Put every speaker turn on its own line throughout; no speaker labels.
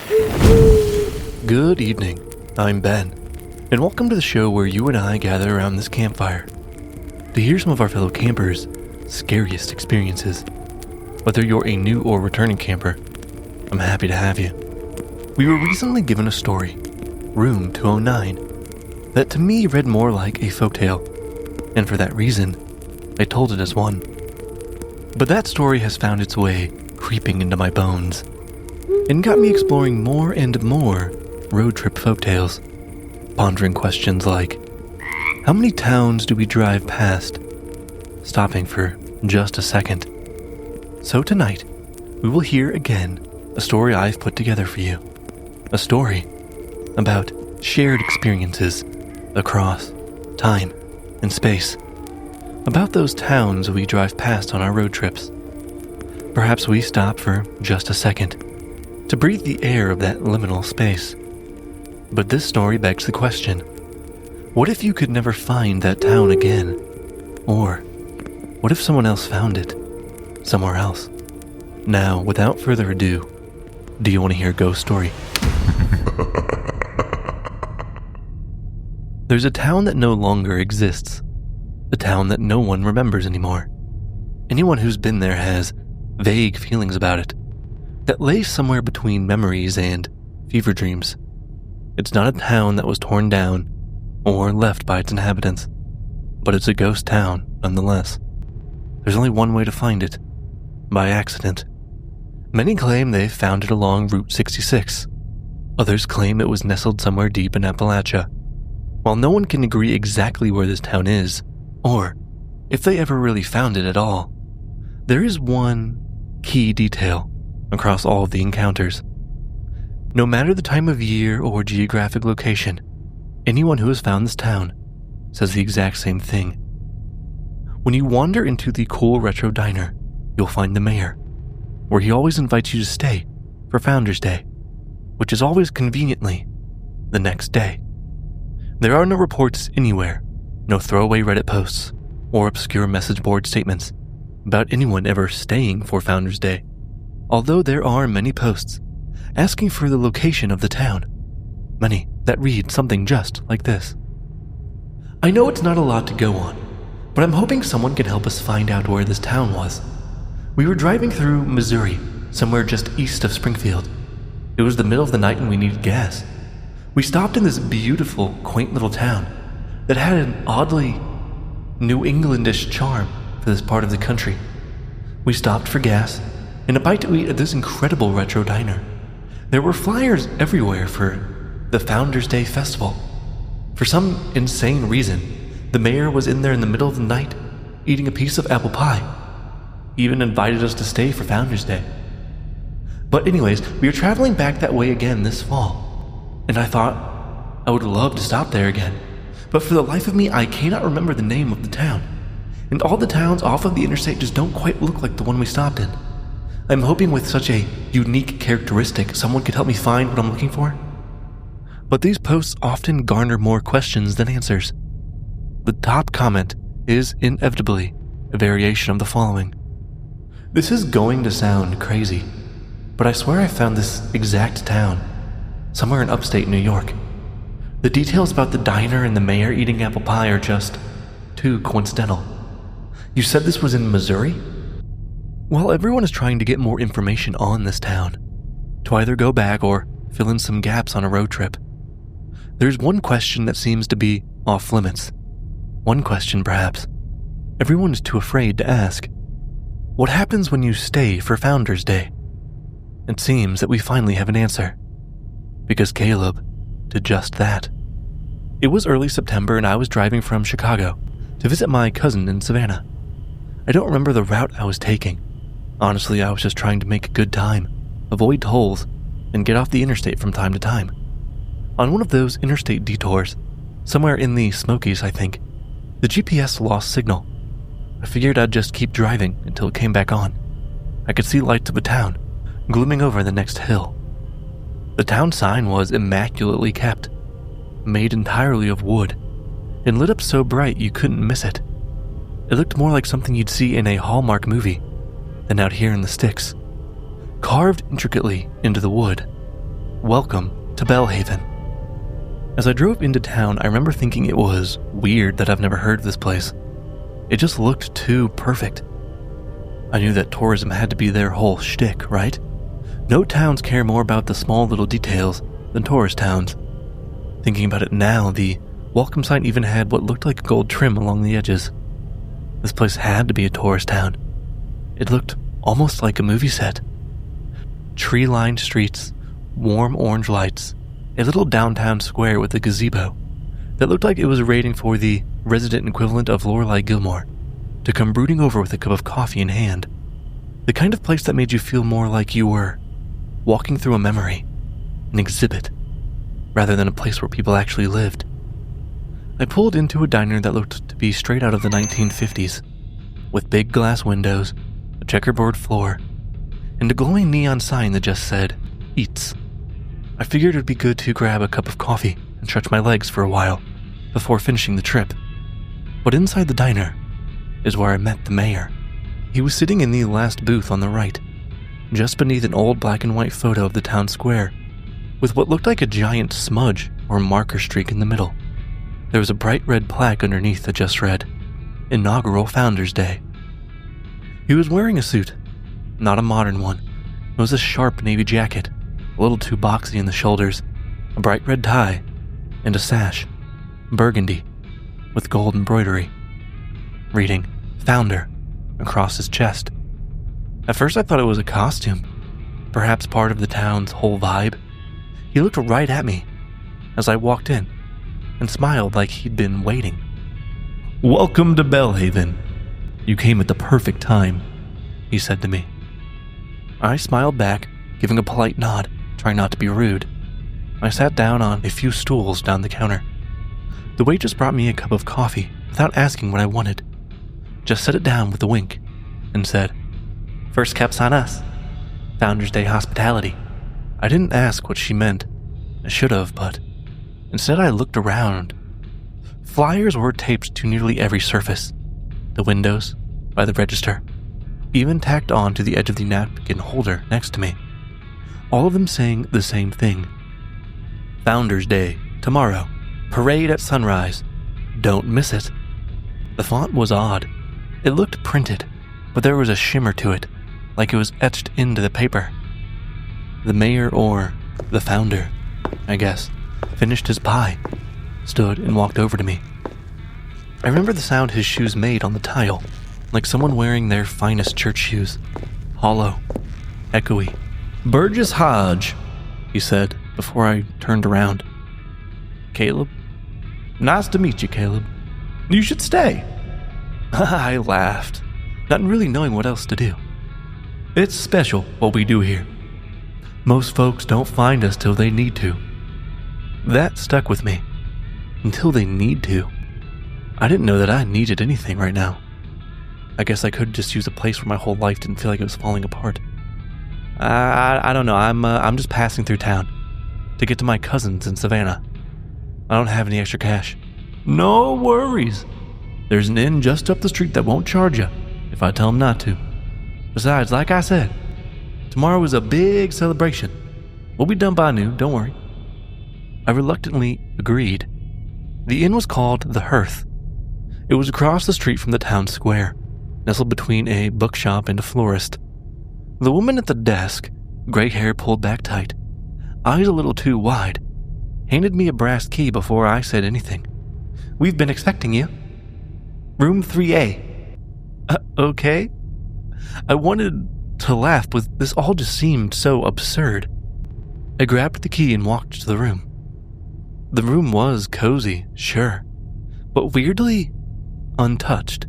Good evening, I'm Ben, and welcome to the show where you and I gather around this campfire to hear some of our fellow campers' scariest experiences. Whether you're a new or returning camper, I'm happy to have you. We were recently given a story, Room 209, that to me read more like a folktale, and for that reason, I told it as one. But that story has found its way creeping into my bones, and got me exploring more and more road trip folktales, pondering questions like, how many towns do we drive past, stopping for just a second? So tonight, we will hear again a story I've put together for you. A story about shared experiences across time and space. About those towns we drive past on our road trips. Perhaps we stop for just a second to breathe the air of that liminal space. But this story begs the question, what if you could never find that town again? Or what if someone else found it somewhere else? Now, without further ado, do you want to hear a ghost story? There's a town that no longer exists. A town that no one remembers anymore. Anyone who's been there has vague feelings about it that lays somewhere between memories and fever dreams. It's not a town that was torn down or left by its inhabitants, but it's a ghost town nonetheless. There's only one way to find it, by accident. Many claim they found it along Route 66. Others claim it was nestled somewhere deep in Appalachia. While no one can agree exactly where this town is, or if they ever really found it at all, there is one key detail across all of the encounters. No matter the time of year or geographic location, anyone who has found this town says the exact same thing. When you wander into the cool retro diner, you'll find the mayor, where he always invites you to stay for Founders Day, which is always conveniently the next day. There are no reports anywhere, no throwaway Reddit posts, or obscure message board statements about anyone ever staying for Founders Day, although there are many posts asking for the location of the town, many that read something just like this. I know it's not a lot to go on, but I'm hoping someone can help us find out where this town was. We were driving through Missouri, somewhere just east of Springfield. It was the middle of the night and we needed gas. We stopped in this beautiful, quaint little town that had an oddly New Englandish charm for this part of the country. We stopped for gas and a bite to eat at this incredible retro diner. There were flyers everywhere for the Founders Day Festival. For some insane reason, the mayor was in there in the middle of the night eating a piece of apple pie. He even invited us to stay for Founders Day. But anyways, we were traveling back that way again this fall, and I thought I would love to stop there again. But for the life of me, I cannot remember the name of the town. And all the towns off of the interstate just don't quite look like the one we stopped in. I'm hoping with such a unique characteristic, someone could help me find what I'm looking for. But these posts often garner more questions than answers. The top comment is inevitably a variation of the following. This is going to sound crazy, but I swear I found this exact town somewhere in upstate New York. The details about the diner and the mayor eating apple pie are just too coincidental. You said this was in Missouri? While everyone is trying to get more information on this town, to either go back or fill in some gaps on a road trip, there's one question that seems to be off limits. One question, perhaps, everyone is too afraid to ask. What happens when you stay for Founders Day? It seems that we finally have an answer, because Caleb did just that. It was early September and I was driving from Chicago to visit my cousin in Savannah. I don't remember the route I was taking. Honestly, I was just trying to make a good time, avoid tolls, and get off the interstate from time to time. On one of those interstate detours, somewhere in the Smokies, I think, the GPS lost signal. I figured I'd just keep driving until it came back on. I could see lights of a town glooming over the next hill. The town sign was immaculately kept, made entirely of wood, and lit up so bright you couldn't miss it. It looked more like something you'd see in a Hallmark movie than out here in the sticks, carved intricately into the wood. "Welcome to Bellhaven." As I drove into town, I remember thinking it was weird that I've never heard of this place. It just looked too perfect. I knew that tourism had to be their whole shtick, right? No towns care more about the small little details than tourist towns. Thinking about it now, the welcome sign even had what looked like gold trim along the edges. This place had to be a tourist town. It looked almost like a movie set. Tree-lined streets, warm orange lights, a little downtown square with a gazebo that looked like it was waiting for the resident equivalent of Lorelai Gilmore to come brooding over with a cup of coffee in hand. The kind of place that made you feel more like you were walking through a memory, an exhibit, rather than a place where people actually lived. I pulled into a diner that looked to be straight out of the 1950s, with big glass windows, a checkerboard floor, and a glowing neon sign that just said, "Eats." I figured it would be good to grab a cup of coffee and stretch my legs for a while before finishing the trip. But inside the diner is where I met the mayor. He was sitting in the last booth on the right, just beneath an old black and white photo of the town square, with what looked like a giant smudge or marker streak in the middle. There was a bright red plaque underneath that just read, "Inaugural Founders Day." He was wearing a suit, not a modern one. It was a sharp navy jacket, a little too boxy in the shoulders, a bright red tie, and a sash, burgundy, with gold embroidery, reading "Founder" across his chest. At first I thought it was a costume, perhaps part of the town's whole vibe. He looked right at me as I walked in and smiled like he'd been waiting. "Welcome to Bellhaven. You came at the perfect time," he said to me. I smiled back, giving a polite nod, trying not to be rude. I sat down on a few stools down the counter. The waitress brought me a cup of coffee without asking what I wanted. Just set it down with a wink and said, "First cup's on us. Founders Day hospitality." I didn't ask what she meant. I should have, but instead I looked around. Flyers were taped to nearly every surface. The windows, by the register, even tacked on to the edge of the napkin holder next to me. All of them saying the same thing. "Founders Day, tomorrow. Parade at sunrise. Don't miss it." The font was odd. It looked printed, but there was a shimmer to it, like it was etched into the paper. The mayor, or the founder, I guess, finished his pie, stood and walked over to me. I remember the sound his shoes made on the tile, like someone wearing their finest church shoes. Hollow, echoey. "Burgess Hodge," he said before I turned around. "Caleb? Nice to meet you, Caleb. You should stay." I laughed, not really knowing what else to do. "It's special what we do here. Most folks don't find us till they need to." That stuck with me. Until they need to. I didn't know that I needed anything right now. I guess I could just use a place where my whole life didn't feel like it was falling apart. I don't know. I'm just passing through town to get to my cousins in Savannah. I don't have any extra cash. "No worries. There's an inn just up the street that won't charge you if I tell them not to. Besides, like I said, tomorrow is a big celebration. We'll be done by noon, don't worry." I reluctantly agreed. The inn was called The Hearth. It was across the street from the town square, nestled between a bookshop and a florist. The woman at the desk, gray hair pulled back tight, eyes a little too wide, handed me a brass key before I said anything. "We've been expecting you. Room 3A. Okay?" I wanted to laugh, but this all just seemed so absurd. I grabbed the key and walked to the room. The room was cozy, sure, but weirdly untouched.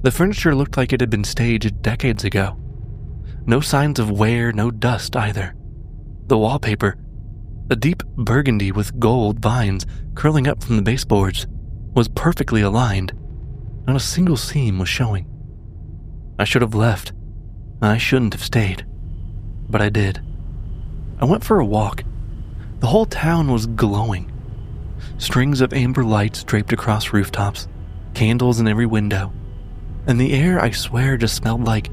The furniture looked like it had been staged decades ago. No signs of wear, no dust either. The wallpaper, a deep burgundy with gold vines curling up from the baseboards, was perfectly aligned. Not a single seam was showing. I should have left. I shouldn't have stayed. But I did. I went for a walk. The whole town was glowing. Strings of amber lights draped across rooftops, candles in every window, and the air, I swear, just smelled like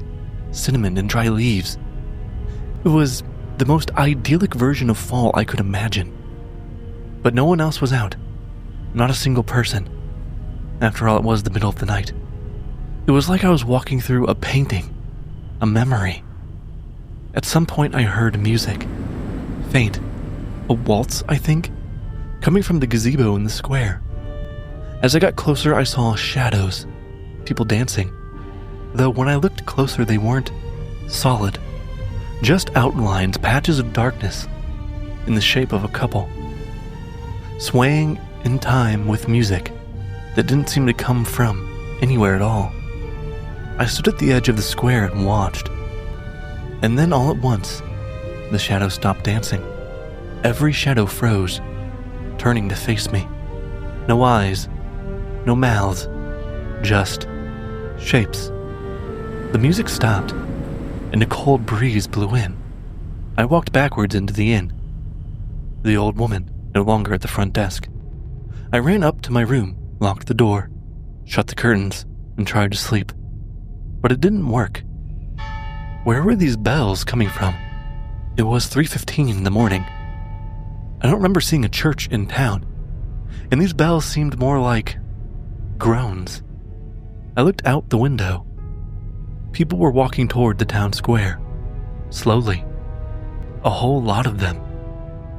cinnamon and dry leaves. It was the most idyllic version of fall I could imagine. But no one else was out. Not a single person. After all, it was the middle of the night. It was like I was walking through a painting, a memory. At some point I heard music. Faint. A waltz, I think, coming from the gazebo in the square. As I got closer, I saw shadows, people dancing. Though when I looked closer, they weren't solid. Just outlines, patches of darkness, in the shape of a couple. Swaying in time with music that didn't seem to come from anywhere at all. I stood at the edge of the square and watched. And then all at once, the shadows stopped dancing. Every shadow froze, turning to face me. No eyes, no mouths, just shapes. The music stopped, and a cold breeze blew in. I walked backwards into the inn. The old woman, no longer at the front desk. I ran up to my room, locked the door, shut the curtains, and tried to sleep. But it didn't work. Where were these bells coming from? It was 3:15 in the morning. I don't remember seeing a church in town, and these bells seemed more like groans. I looked out the window. People were walking toward the town square, slowly. A whole lot of them.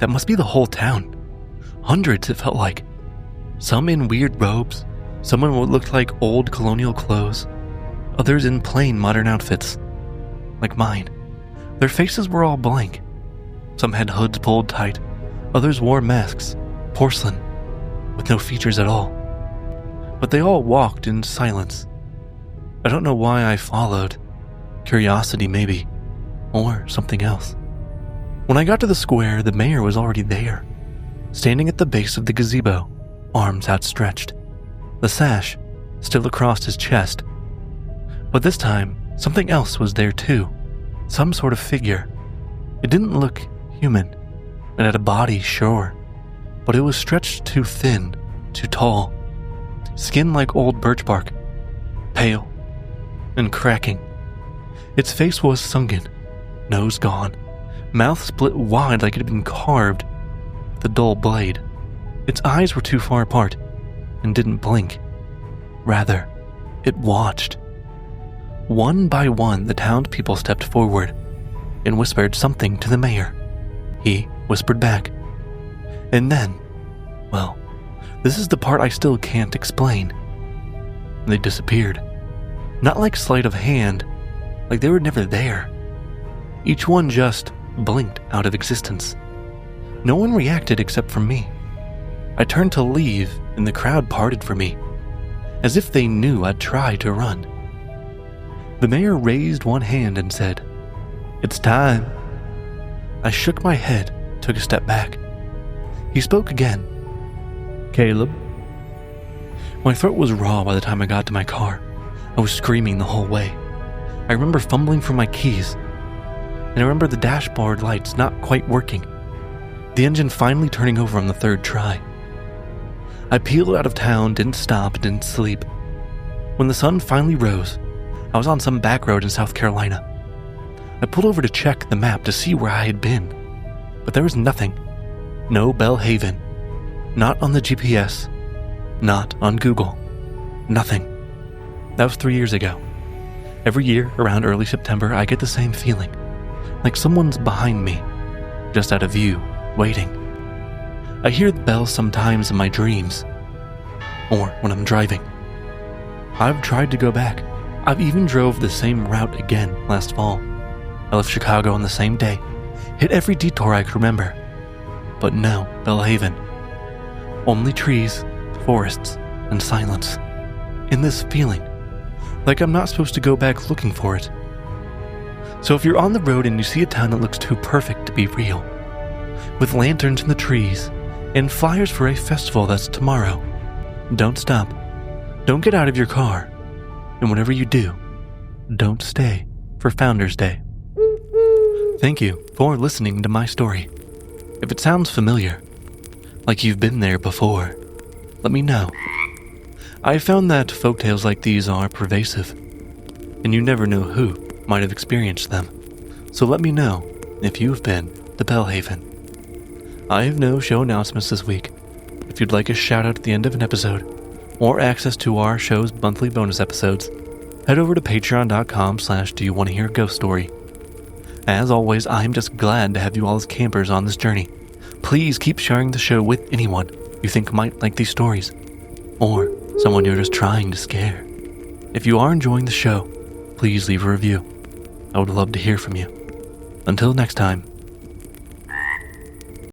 That must be the whole town. Hundreds, it felt like. Some in weird robes, some in what looked like old colonial clothes, others in plain modern outfits, like mine. Their faces were all blank. Some had hoods pulled tight, others wore masks, porcelain, with no features at all. But they all walked in silence. I don't know why I followed. Curiosity, maybe, or something else. When I got to the square, the mayor was already there, standing at the base of the gazebo, arms outstretched, the sash still across his chest. But this time, something else was there too, some sort of figure. It didn't look human. It had a body, sure, but it was stretched too thin, too tall, skin like old birch bark, pale and cracking. Its face was sunken, nose gone, mouth split wide like it had been carved with a dull blade. Its eyes were too far apart and didn't blink. Rather, it watched. One by one, the townspeople stepped forward and whispered something to the mayor. He whispered back. And then, well, this is the part I still can't explain. They disappeared. Not like sleight of hand, like they were never there. Each one just blinked out of existence. No one reacted except for me. I turned to leave, and the crowd parted for me, as if they knew I'd try to run. The mayor raised one hand and said, "It's time." I shook my head, took a step back. He spoke again. "Caleb." My throat was raw by the time I got to my car. I was screaming the whole way. I remember fumbling for my keys, and I remember the dashboard lights not quite working, the engine finally turning over on the third try. I peeled out of town, didn't stop, didn't sleep. When the sun finally rose, I was on some back road in South Carolina. I pulled over to check the map to see where I had been, but there was nothing. No Bellhaven. Not on the GPS. Not on Google. Nothing. That was 3 years ago. Every year, around early September, I get the same feeling. Like someone's behind me, just out of view, waiting. I hear the bells sometimes in my dreams, or when I'm driving. I've tried to go back. I've even drove the same route again last fall. I left Chicago on the same day, hit every detour I could remember. But no Bellhaven. Only trees, forests, and silence. And this feeling, like I'm not supposed to go back looking for it. So if you're on the road and you see a town that looks too perfect to be real, with lanterns in the trees, and flyers for a festival that's tomorrow, don't stop. Don't get out of your car. And whatever you do, don't stay for Founders Day. Thank you for listening to my story. If it sounds familiar, like you've been there before, let me know. I found that folktales like these are pervasive, and you never know who might have experienced them. So let me know if you've been to Bellhaven. I have no show announcements this week. If you'd like a shout out at the end of an episode, or access to our show's monthly bonus episodes, head over to patreon.com/doyouwannahearaghost story. As always, I'm just glad to have you all as campers on this journey. Please keep sharing the show with anyone you think might like these stories, or someone you're just trying to scare. If you are enjoying the show, please leave a review. I would love to hear from you. Until next time,